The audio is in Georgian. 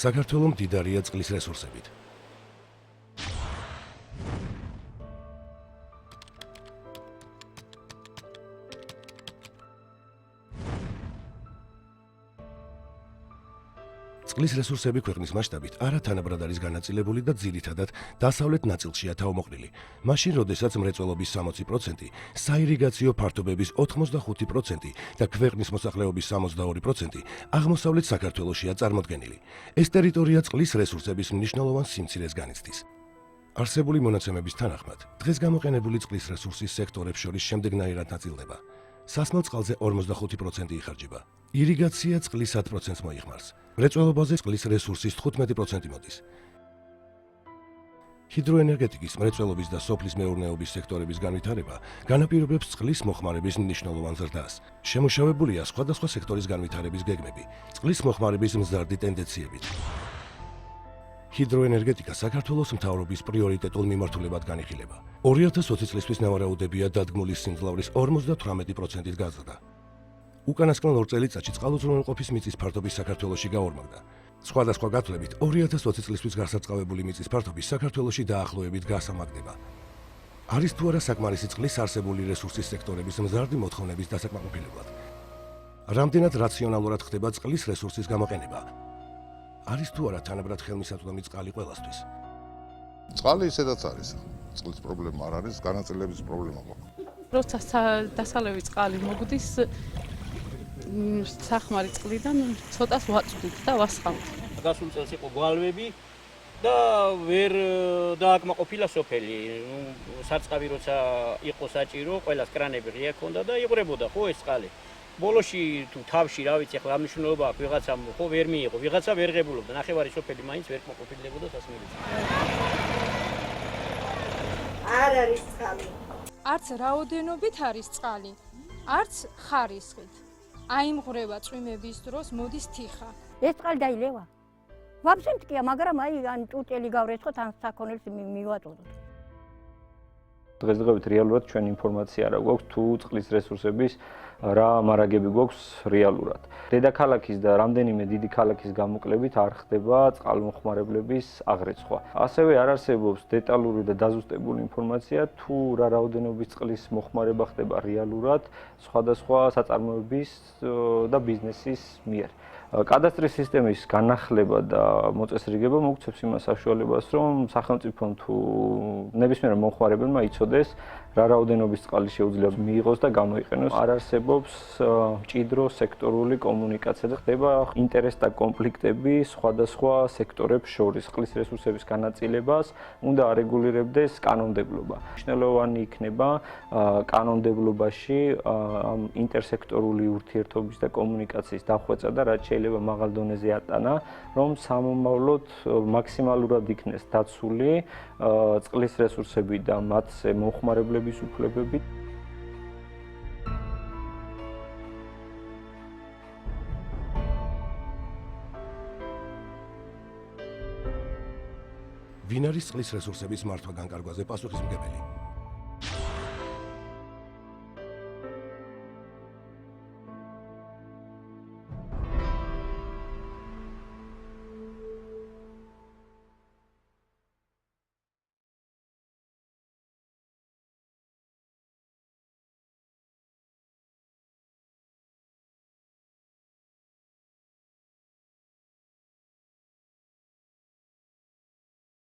საქართველო მდიდარია წყლის რესურსებით. წყლის რესურსები ქვეყნის მასშტაბით არათანაბრად არის განაწილებული და ძირითადად დასავლეთ ნაწილშია თავმოყრილი. მაშინ, როდესაც მრეწველობის 60%, საირიგაციო ფართობების 85% და ქვეყნის მოსახლეობის 62% აღმოსავლეთ საქართველოშია წარმოდგენილი. ეს ტერიტორია წყლის რესურსების მნიშვნელოვან სიმცირეს განიცდის. არსებული მონაცემების თანახმად, დღეს გამოყენებული წყლის რესურსის სექტორებს შორის შემდეგნაირად ნაწილდება. სასმელ წყალზე 45% იხარჯება. ირიგაცია წყლის 10%-ს მოიხმარს. მრეწველობაზე წყლის რესურსის 15% მოდის. ჰიდროენერგეტიკის, მრეწველობის და სოფლის მეურნეობის სექტორების განვითარება განაპირობებს წყლის მოხმარების მნიშვნელოვან ზრდას. შემუშავებულია სხვადასხვა სექტორის განვითარების გეგმები, წყლის მოხმარების მზარდი ტენდენციებით. ჰიდროენერგეტიკა საქართველოს მთავრობის პრიორიტეტულ მიმართულებად განიხილება. 2020 წლისთვის ნავარაუდებია დადგმული სიმძლავრის 58%-ით გაზრდა. უკანასკნელ 2 წელიწადში წყალუზრუნველყოფის მიწის ფართობი საქართველოში გაორმაგდა. სხვადასხვა გათვლებით 2020 წლისთვის გასარწყავებული მიწის ფართობი საქართველოში დაახლოებით გასამაგდება. არის თუ არა საკმარისი წყლის არსებული რესურსის სექტორების მზარდი მოთხოვნების დასაკმაყოფილებლად? რამდენად რაციონალურად ხდება წყლის რესურსის გამოყენება? არის თუ არა თანაბრად ხელმისაწვდომი წყალი ყველასთვის? წყალი ისედაც არის. წყლის პრობლემა არ არის, განაწილების პრობლემა გვაქვს. როცა დასალევი წყალი მოგდის სახმარი წყლიდან ცოტას ვაწვდით და ვასხამთ. გასულ წელს იყო გვალვები და ვერ დააკმაყოფილა სოფელი. სარწყავი როცა იყო საჭირო, ყველას კრანები ღია ქონდა და იყრებოდა ხო ეს წყალი. ბოლოში თუ თავში რა ვიცი, ახლა მნიშვნელობა აქვს ვიღაცამ ხო ვერ მიიღო, ვიღაცა ვერ ღებულობდა. ნახევარი სოფელი მაინც ვერ კმაყოფილებოდა სასმელით. არ არის წყალი. არც რაოდენობით არის წყალი, არც ხარისხით. აიმღრება წვიმების დროს მოდის თიხა. ეს წყალი დაილევა. ვაფშე მткиა, მაგრამ აი ან ჭურჭელი გავრეცხოთ, ან საქონელს მივაწოდოთ. დღესდღეობით რეალურად ჩვენ ინფორმაცია რა გვაქვს თუ წყლის რესურსების რა მარაგები გვაქვს რეალურად. დედაქალაქის და რამდენიმე დიდი ქალაქის გამოკლებით არ ხდება წყალმოხმარებლების აღრიცხვა. ასევე არ არსებობს დეტალური და დაზუსტებული ინფორმაცია თუ რა რაოდენობის წყლის მოხმარება ხდება რეალურად სხვადასხვა საწარმოების და ბიზნესის მიერ. კადასტრის სისტემის განახლება და მოწესრიგება მოგცემს იმას საშუალებას, რომ სახელმწიფომ თუ ნებისმიერ მომხმარებელმა იცოდეს რა რაოდენობის წყალი შეუძლია მიიღოს და გამოიყენოს. არ არსებობს მჭიდრო სექტორული კომუნიკაცია და ხდება ინტერესთა კონფლიქტები სხვადასხვა სექტორებს შორის. წყლის რესურსების განაწილებას უნდა არეგულირებდეს კანონმდებლობა. მნიშვნელოვანი იქნება კანონმდებლობაში ამ ინტერსექტორული ურთიერთობის და კომუნიკაციის დახვეწა და რაც შეიძლება მაღალ დონეზე ატანა, რომ სამომავლოდ მაქსიმალურად იქნეს დაცული წყლის რესურსები და მათზე მომხმარებლების უფლებები. ვინ არის წყლის რესურსების მართვა-განკარგვაზე პასუხისმგებელი?